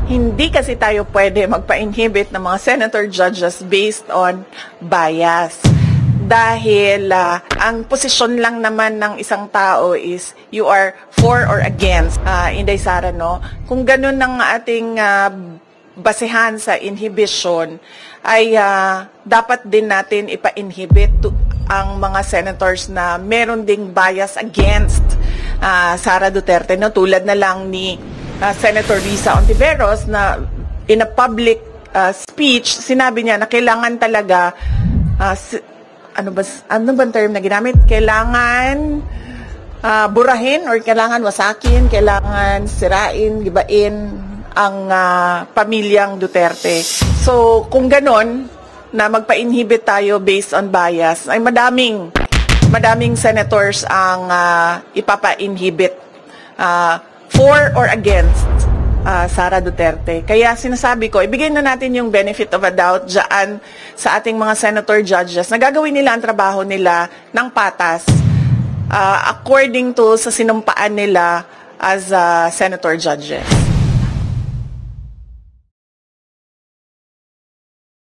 Hindi kasi tayo pwede magpa-inhibit ng mga senator judges based on bias. Dahil ang posisyon lang naman ng isang tao is you are for or against. Inday Sara, no? Kung ganun ang ating basehan sa inhibition, ay dapat din natin ipa-inhibit ang mga senators na meron ding bias against Sara Duterte, no? Tulad na lang ni Senator Risa Ontiveros na in a public speech, sinabi niya na kailangan talaga ano ba term na ginamit? Kailangan burahin or kailangan wasakin, kailangan sirain, gibain ang pamilyang Duterte. So, kung ganon, na magpa-inhibit tayo based on bias, ay madaming senators ang ipapa-inhibit for or against Sara Duterte. Kaya sinasabi ko, ibigay na natin yung benefit of a doubt dyan sa ating mga senator judges na gagawin nila ang trabaho nila ng patas according to sa sinumpaan nila as senator judges.